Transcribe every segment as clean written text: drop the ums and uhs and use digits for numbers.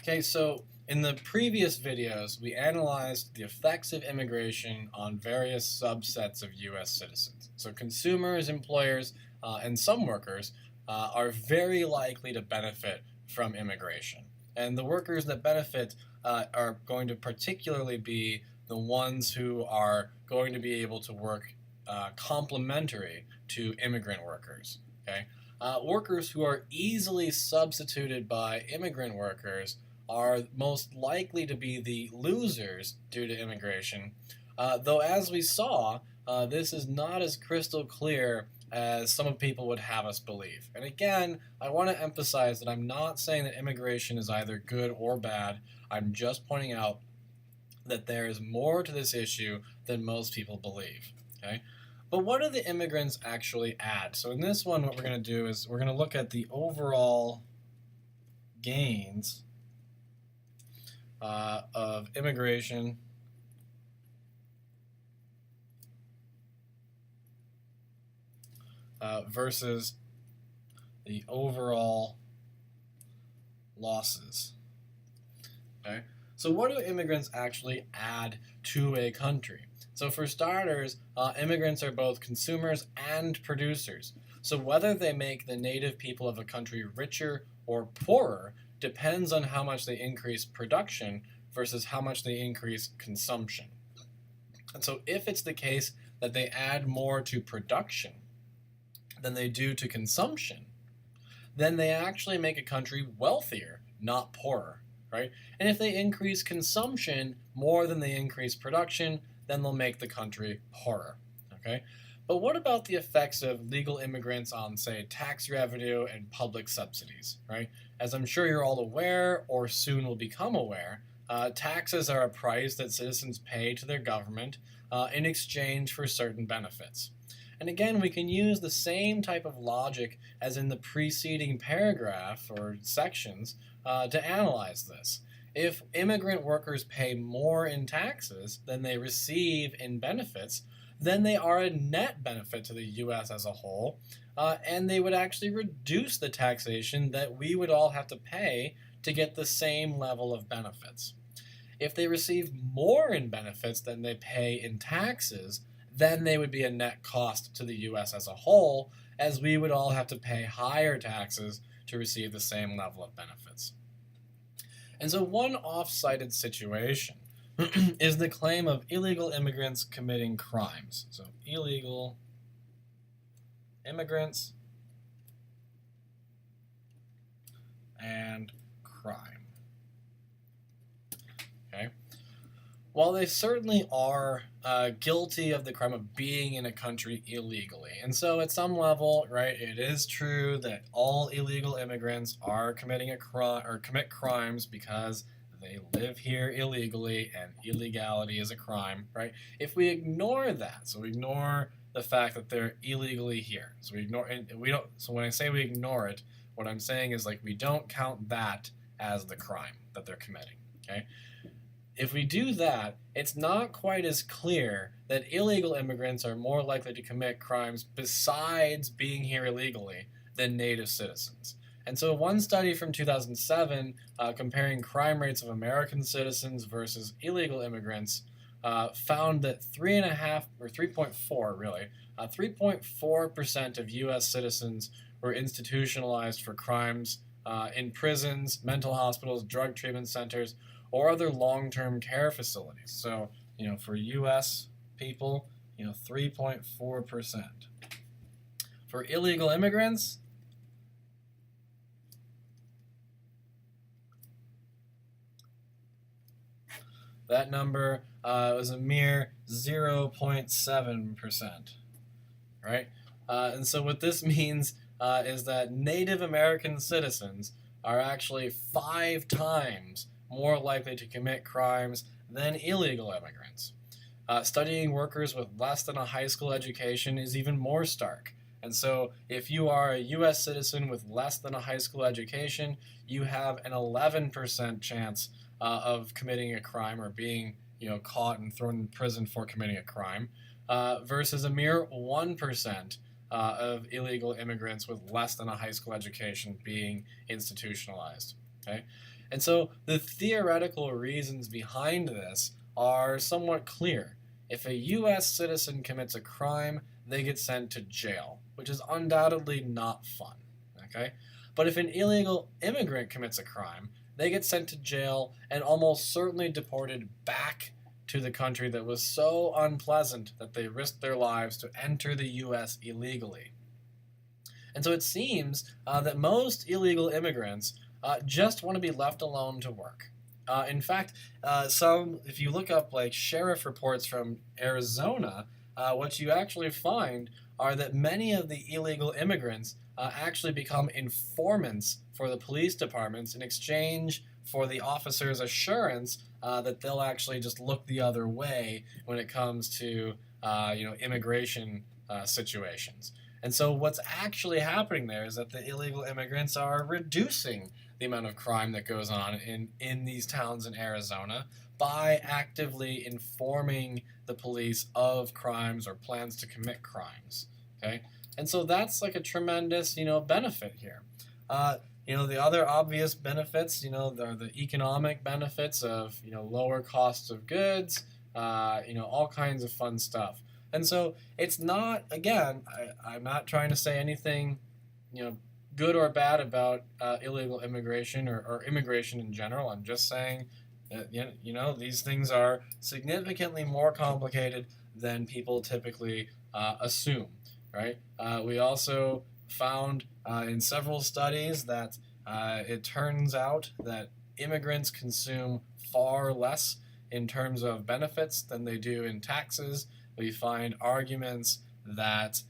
Okay, so in the previous videos, we analyzed the effects of immigration on various subsets of U.S. citizens. So consumers, employers, and some workers are very likely to benefit from immigration. And the workers that benefit are going to particularly be the ones who are going to be able to work complementary to immigrant workers. Okay? Workers who are easily substituted by immigrant workers are most likely to be the losers due to immigration. Though, as we saw, this is not as crystal clear as some people would have us believe. And again, I want to emphasize that I'm not saying that immigration is either good or bad. I'm just pointing out that there is more to this issue than most people believe. Okay? But what do the immigrants actually add? So in this one, what we're going to do is we're going to look at the overall gains of immigration versus the overall losses. Okay? So what do immigrants actually add to a country? So for starters, immigrants are both consumers and producers. So whether they make the native people of a country richer or poorer depends on how much they increase production versus how much they increase consumption. And so if it's the case that they add more to production than they do to consumption, then they actually make a country wealthier, not poorer, right? And if they increase consumption more than they increase production, then they'll make the country poorer, okay? But what about the effects of legal immigrants on, say, tax revenue and public subsidies, right? As I'm sure you're all aware, or soon will become aware, taxes are a price that citizens pay to their government in exchange for certain benefits. And again, we can use the same type of logic as in the preceding paragraph or sections to analyze this. If immigrant workers pay more in taxes than they receive in benefits, then they are a net benefit to the U.S. as a whole, and they would actually reduce the taxation that we would all have to pay to get the same level of benefits. If they receive more in benefits than they pay in taxes, then they would be a net cost to the U.S. as a whole, as we would all have to pay higher taxes to receive the same level of benefits. And so one off-cited situation is the claim of illegal immigrants committing crimes. So illegal immigrants and crime. Okay. While they certainly are guilty of the crime of being in a country illegally, and so at some level, right, it is true that all illegal immigrants are committing a crime or commit crimes because they live here illegally, and illegality is a crime, right? If we ignore that, so we ignore the fact that they're illegally here, so we ignore, and we don't. So when I say we ignore it, what I'm saying is like we don't count that as the crime that they're committing. Okay. If we do that, it's not quite as clear that illegal immigrants are more likely to commit crimes besides being here illegally than native citizens. And so one study from 2007 comparing crime rates of American citizens versus illegal immigrants found that 3.5 or 3.4 really, 3.4% of U.S. citizens were institutionalized for crimes in prisons, mental hospitals, drug treatment centers, or other long-term care facilities. So, for U.S. people, 3.4%. For illegal immigrants, that number was a mere 0.7%, right? And so what this means is that Native American citizens are actually 5 times more likely to commit crimes than illegal immigrants. Studying workers with less than a high school education is even more stark. And so if you are a U.S. citizen with less than a high school education, you have an 11% chance of committing a crime or being caught and thrown in prison for committing a crime, versus a mere 1% of illegal immigrants with less than a high school education being institutionalized. Okay? And so the theoretical reasons behind this are somewhat clear. If a U.S. citizen commits a crime, they get sent to jail, which is undoubtedly not fun. Okay? But if an illegal immigrant commits a crime, they get sent to jail and almost certainly deported back to the country that was so unpleasant that they risked their lives to enter the U.S. illegally. And so it seems that most illegal immigrants just want to be left alone to work. In fact, if you look up like sheriff reports from Arizona, what you actually find are that many of the illegal immigrants actually become informants for the police departments in exchange for the officer's assurance that they'll actually just look the other way when it comes to immigration situations. And so what's actually happening there is that the illegal immigrants are reducing the amount of crime that goes on in these towns in Arizona by actively informing the police of crimes or plans to commit crimes. Okay? And so that's like a tremendous, benefit here. The other obvious benefits, are the economic benefits of, lower costs of goods, all kinds of fun stuff. And so it's not, again, I'm not trying to say anything, good or bad about illegal immigration or immigration in general. I'm just saying that, these things are significantly more complicated than people typically assume, right? We also found in several studies that it turns out that immigrants consume far less in terms of benefits than they do in taxes. We find arguments that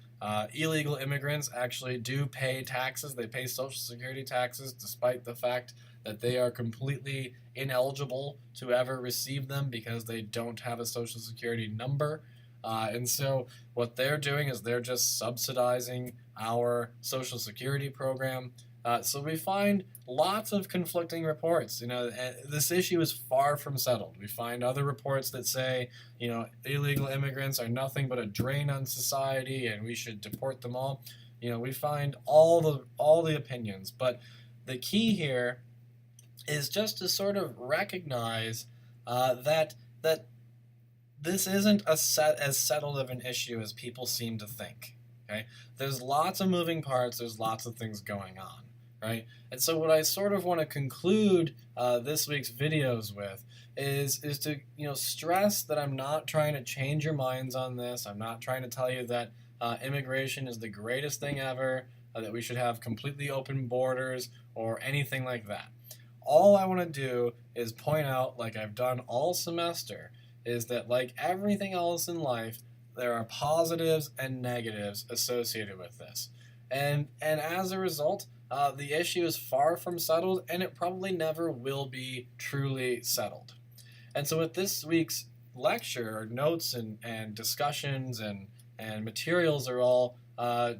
illegal immigrants actually do pay taxes. They pay Social Security taxes despite the fact that they are completely ineligible to ever receive them because they don't have a Social Security number. And so what they're doing is they're just subsidizing our Social Security program. So we find lots of conflicting reports. This issue is far from settled. We find other reports that say, illegal immigrants are nothing but a drain on society and we should deport them all. We find all the opinions, but the key here is just to sort of recognize that this isn't as settled of an issue as people seem to think. Okay, there's lots of moving parts. There's lots of things going on. Right? And so what I sort of want to conclude this week's videos with is to stress that I'm not trying to change your minds on this. I'm not trying to tell you that immigration is the greatest thing ever, that we should have completely open borders or anything like that. All I want to do is point out, like I've done all semester, is that like everything else in life, there are positives and negatives associated with this. And as a result, the issue is far from settled, and it probably never will be truly settled. And so with this week's lecture, notes and discussions and materials are all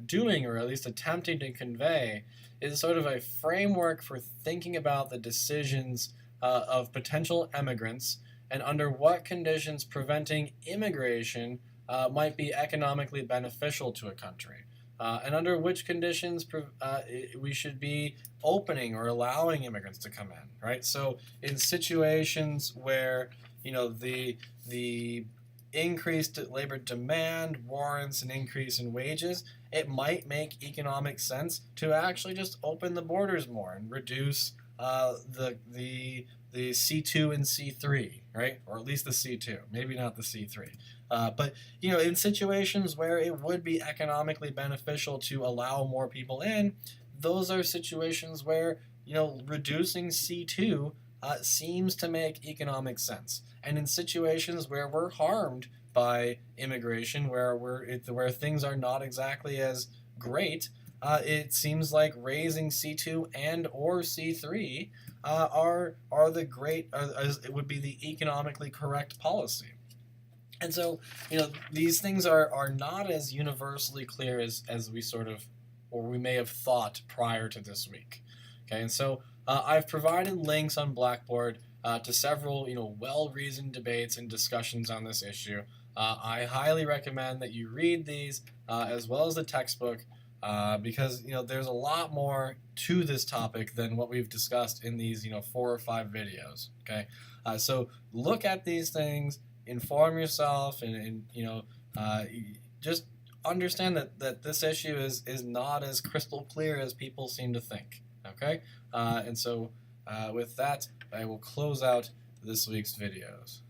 doing, or at least attempting to convey, is sort of a framework for thinking about the decisions of potential immigrants and under what conditions preventing immigration might be economically beneficial to a country. And under which conditions we should be opening or allowing immigrants to come in, right? So in situations where the increased labor demand warrants an increase in wages, it might make economic sense to actually just open the borders more and reduce the C2 and C3, right? Or at least the C2, maybe not the C3. But in situations where it would be economically beneficial to allow more people in, those are situations where reducing C2 seems to make economic sense. And in situations where we're harmed by immigration, where things are not exactly as great, it seems like raising C2 and or C3 it would be the economically correct policy. And so, these things are not as universally clear as we may have thought prior to this week. Okay, and so I've provided links on Blackboard to several, well-reasoned debates and discussions on this issue. I highly recommend that you read these as well as the textbook. because there's a lot more to this topic than what we've discussed in these 4 or 5 videos. Okay, so look at these things, inform yourself, and just understand that this issue is not as crystal clear as people seem to think. Okay, and so with that, I will close out this week's videos.